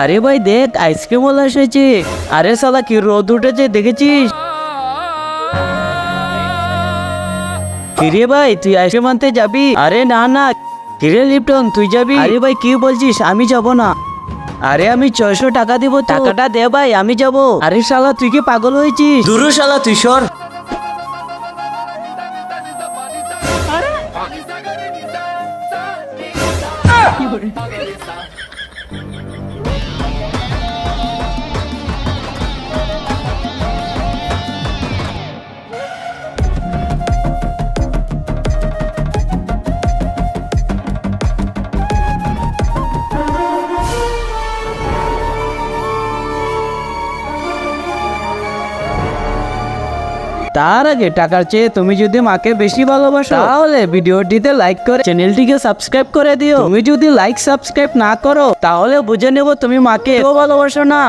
আরে ভাই দেখ আইসক্রিম ওলা এসেছে। আরে শালা কি রোদ উঠেছে দেখেছিস? কিরে ভাই তুই আইসক্রিম আনতে যাবি? আরে না না। কিরে লিপটন তুই যাবি? আরে ভাই কি বলছিস, আমি যাব না। আরে আমি 600 টাকা দিব, টাকাটা দে ভাই, আমি যাব। আরে শালা তুই কি পাগল হয়েছিস? দুরু শালা তুই সর। তার আগে টাকার চেয়ে তুমি যদি মাকে বেশি ভালোবাসো তাহলে ভিডিওটিতে লাইক করে চ্যানেলটিকে সাবস্ক্রাইব করে দিও। তুমি যদি লাইক সাবস্ক্রাইব না করো তাহলে বুঝে নেব তুমি মাকে ভালোবাসো না।